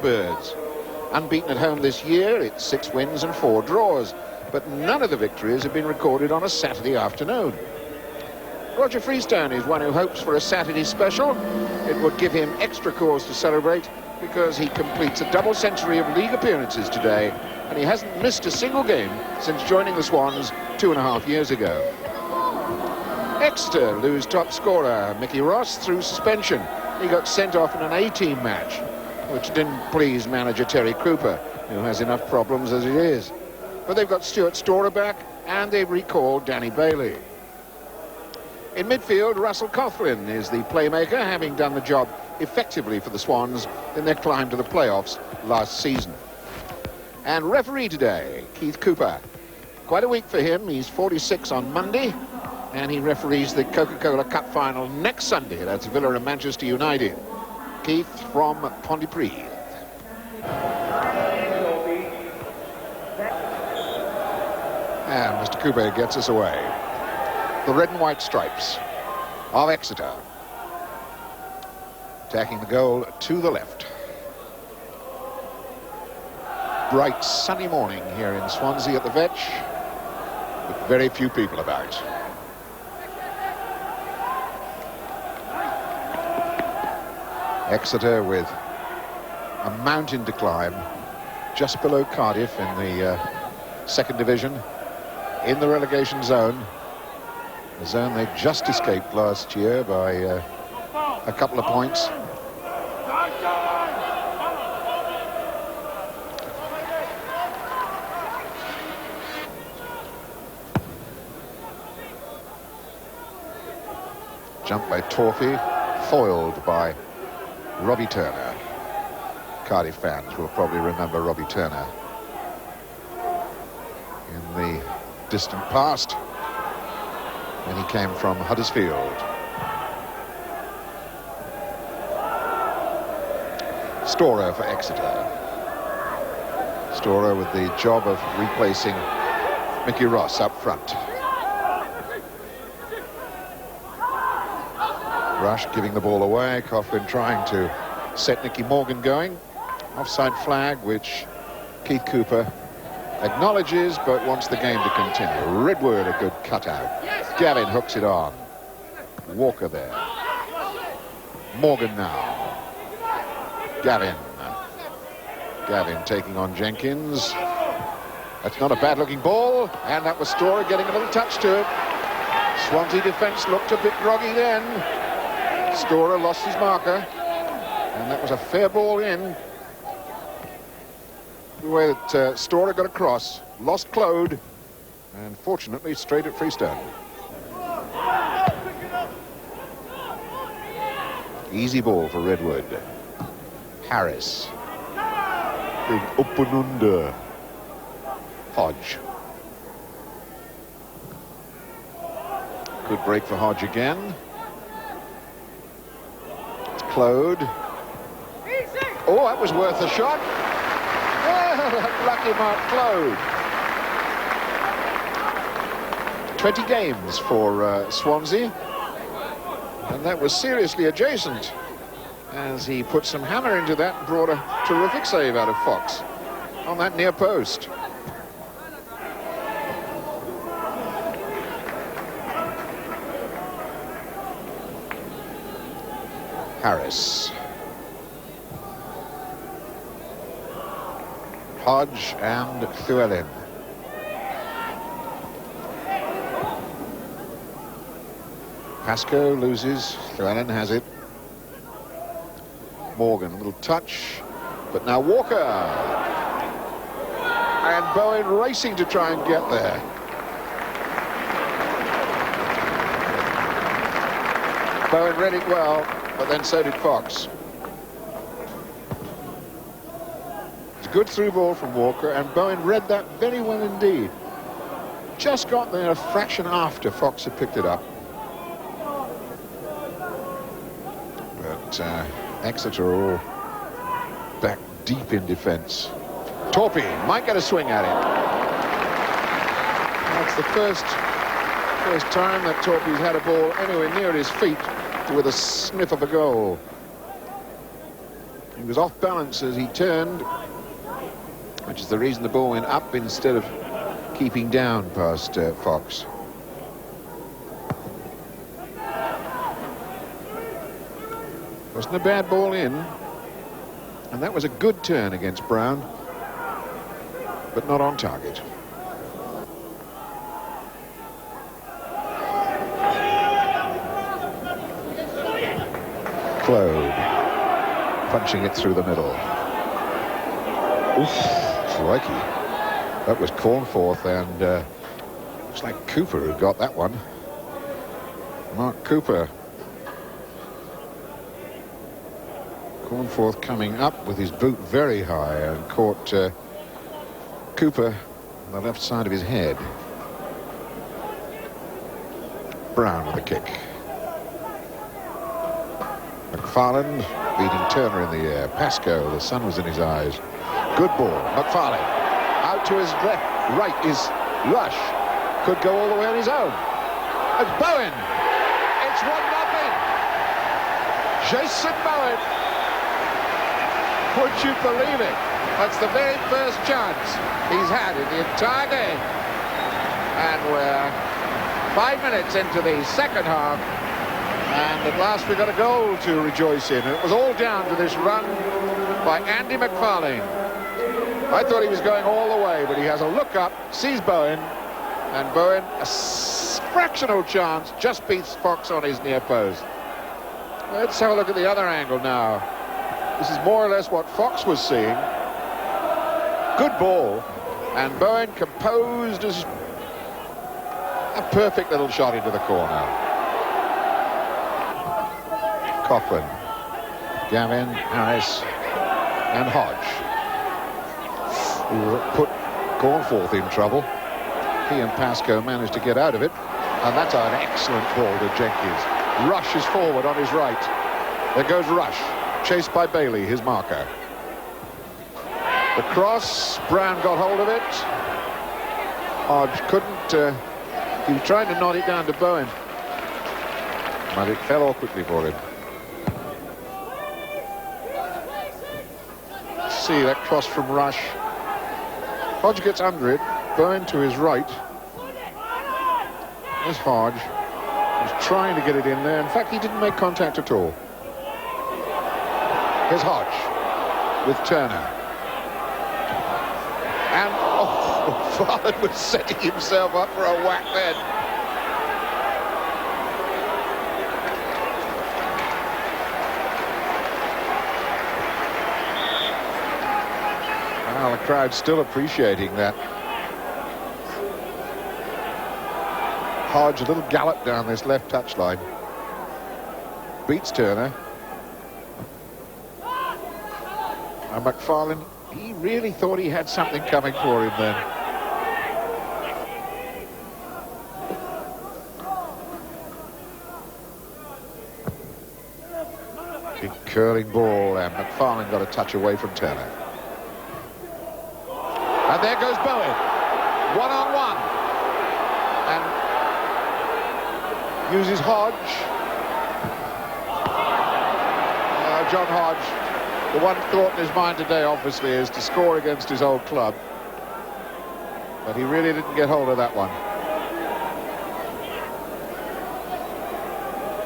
Birds. Unbeaten at home this year, it's 6 wins and 4 draws, but none of the victories have been recorded on a Saturday afternoon. Roger Freestone is one who hopes for a Saturday special. It would give him extra cause to celebrate because he completes a double century of league appearances today, and he hasn't missed a single game since joining the Swans 2.5 years ago. Exeter lose top scorer Mickey Ross through suspension. He got sent off in an A-team match, which didn't please manager Terry Cooper, who has enough problems as it is. But they've got Stuart Storer back, and they've recalled Danny Bailey. In midfield, Russell Coughlin is the playmaker, having done the job effectively for the Swans in their climb to the playoffs last season. And referee today, Keith Cooper. Quite a week for him. He's 46 on Monday, and he referees the Coca-Cola Cup final next Sunday. That's Villa and Manchester United. Keith from Pontypridd. And Mr. Cooper gets us away. The red and white stripes of Exeter. Attacking the goal to the left. Bright sunny morning here in Swansea at the Vetch, with very few people about. Exeter with a mountain to climb just below Cardiff in the second division, in the relegation zone, the zone they just escaped last year by a couple of points. Jump by Torphy, foiled by Robbie Turner. Cardiff fans will probably remember Robbie Turner in the distant past when he came from Huddersfield. Storer for Exeter. Storer with the job of replacing Mickey Ross up front. Rush giving the ball away. Coughlin trying to set Nicky Morgan going. Offside flag, which Keith Cooper acknowledges but wants the game to continue. Redwood, a good cutout. Gavin hooks it on. Walker there. Morgan now. Gavin. Gavin taking on Jenkins. That's not a bad looking ball, and that was Storer getting a little touch to it. Swansea defence looked a bit groggy then. Storer lost his marker, and that was a fair ball in. The way that Storer got across, lost Claude, and fortunately straight at Freestone. Easy ball for Redwood. Harris. Big up and under. Hodge. Good break for Hodge again. Claude. Oh, that was worth a shot. Oh, lucky mark, Claude. 20 games for Swansea, and that was seriously adjacent as he put some hammer into that and brought a terrific save out of Fox on that near post. Harris. Hodge and Llewellyn. Pascoe loses. Llewellyn has it. Morgan, a little touch. But now Walker. And Bowen racing to try and get there. Bowen read it well, but then so did Fox. It's a good through ball from Walker, and Bowen read that very well indeed. Just got there a fraction after Fox had picked it up. But Exeter are all back deep in defence. Torpy might get a swing at it. That's the first time that Torpy's had a ball anywhere near his feet with a sniff of a goal. He was off balance as he turned, which is the reason the ball went up instead of keeping down past Fox. Wasn't a bad ball in, and that was a good turn against Brown, but not on target. Claude punching it through the middle. Oof, crikey. That was Cornforth, and looks like Cooper who got that one. Mark Cooper. Cornforth coming up with his boot very high and caught Cooper on the left side of his head. Brown with a kick. McFarland beating Turner in the air. Pascoe, the sun was in his eyes. Good ball. McFarland out to his left. Right is Rush. Could go all the way on his own. It's Bowen. It's 1-0. Jason Bowen. Would you believe it? That's the very first chance he's had in the entire game. And we're 5 minutes into the second half. And at last we got a goal to rejoice in. And it was all down to this run by Andy McFarlane. I thought he was going all the way, but he has a look up, sees Bowen, and Bowen, a fractional chance, just beats Fox on his near post. Let's have a look at the other angle now. This is more or less what Fox was seeing. Good ball, and Bowen composed as a perfect little shot into the corner. Coughlin, Gavin, Harris, and Hodge, who put Cornforth in trouble. He and Pascoe managed to get out of it, and that's an excellent ball to Jenkins. Rush is forward on his right. There goes Rush, chased by Bailey, his marker. The cross, Brown got hold of it. Hodge couldn't, he was trying to nod it down to Bowen, but it fell awkwardly for him. See that cross from Rush. Hodge gets under it. Bowen to his right. There's Hodge. He's trying to get it in there. In fact, he didn't make contact at all. Here's Hodge with Turner. And, oh, Farland was setting himself up for a whack then. Well, the crowd's still appreciating that. Hodge, a little gallop down this left touchline. Beats Turner. And McFarlane, he really thought he had something coming for him then. Big curling ball, and McFarlane got a touch away from Turner. And there goes Bowen, one-on-one, and uses Hodge. John Hodge, the one thought in his mind today, obviously, is to score against his old club. But he really didn't get hold of that one.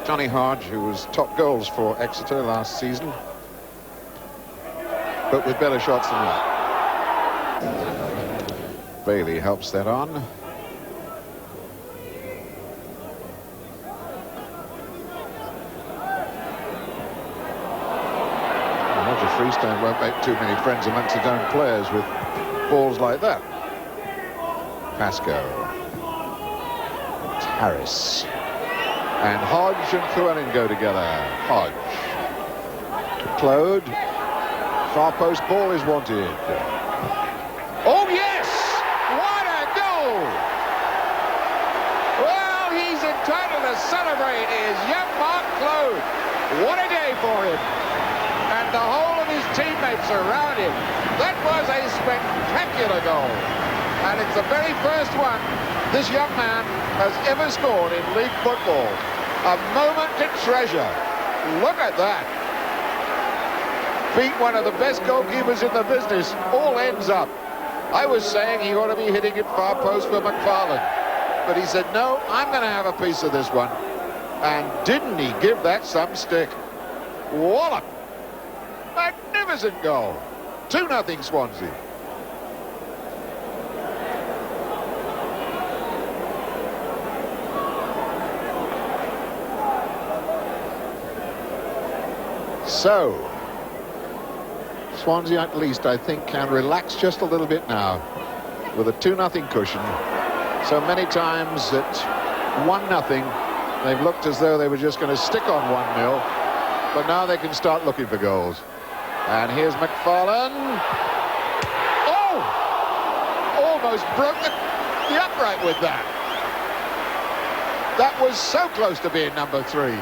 Johnny Hodge, who was top goals for Exeter last season, but with better shots than that. Bailey helps that on. Roger Freestone won't make too many friends amongst his own players with balls like that. Pascoe. It's Harris. And Hodge and Llewellyn go together. Hodge. Claude. Far post ball is wanted. Oh, yes! What a goal! Well, he's entitled to celebrate his young Mark Claude. What a day for him. And the whole of his teammates around him. That was a spectacular goal. And it's the very first one this young man has ever scored in league football. A moment to treasure. Look at that. beat one of the best goalkeepers in the business. All ends up. I was saying he ought to be hitting it far post for McFarlane. But he said, no, I'm going to have a piece of this one. And didn't he give that some stick? What a magnificent goal. 2-0 Swansea. So, Swansea at least, I think, can relax just a little bit now with a 2-0 cushion. So many times at 1-0, they've looked as though they were just going to stick on 1-0, but now they can start looking for goals. And here's McFarlane. Oh! Almost broke the upright with that. That was so close to being number 3.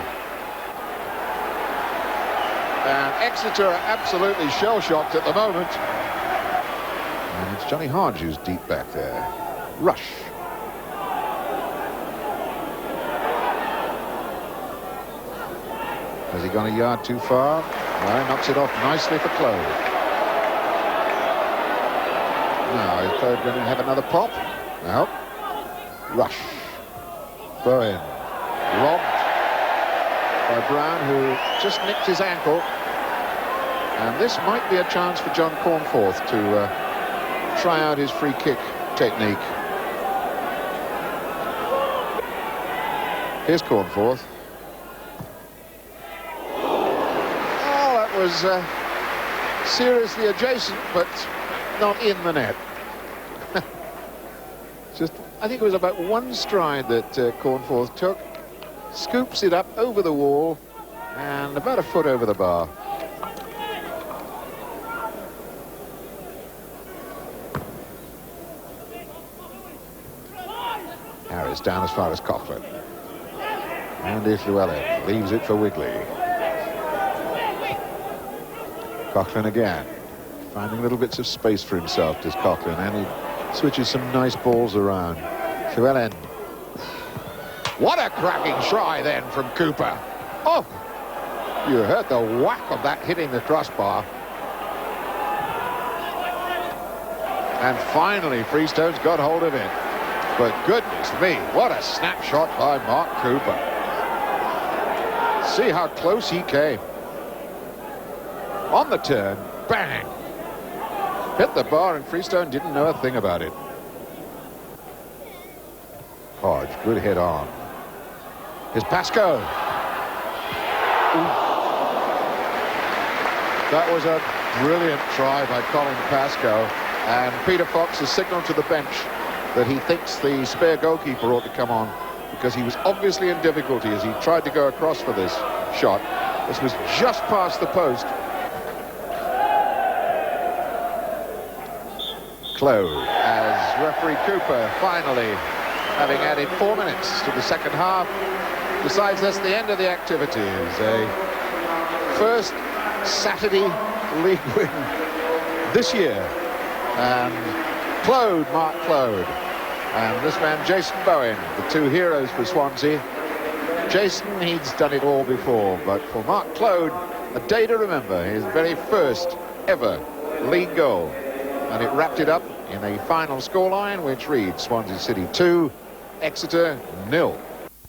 And Exeter are absolutely shell-shocked at the moment. And it's Johnny Hodge who's deep back there. Rush. Has he gone a yard too far? No, knocks it off nicely for Claude. Now, is Claude going to have another pop? No. Rush. Bowen. Robbed by Brown, who just nicked his ankle. And this might be a chance for John Cornforth to try out his free kick technique. Here's Cornforth. Oh, that was seriously adjacent, but not in the net. Just, I think it was about one stride that Cornforth took. Scoops it up over the wall and about a foot over the bar. Harris down as far as Coughlin. And if Llewellyn leaves it for Wigley. Coughlin again, finding little bits of space for himself, does Coughlin, and he switches some nice balls around. Llewellyn. What a cracking try then from Cooper. Oh, you heard the whack of that hitting the crossbar. And finally, Freestone's got hold of it. But goodness me, what a snapshot by Mark Cooper. See how close he came. On the turn, bang. Hit the bar and Freestone didn't know a thing about it. Hodge, good hit on. Here's Pascoe. That was a brilliant try by Colin Pascoe. And Peter Fox has signalled to the bench that he thinks the spare goalkeeper ought to come on, because he was obviously in difficulty as he tried to go across for this shot. This was just past the post. Claude, as referee Cooper finally, having added 4 minutes to the second half, decides that's the end of the activities. A first Saturday league win this year. And Claude, Mark Claude, and this man Jason Bowen, the two heroes for Swansea. Jason, he's done it all before, but for Mark Claude, a day to remember, his very first ever league goal. And it wrapped it up in a final scoreline which reads Swansea City 2, Exeter 0.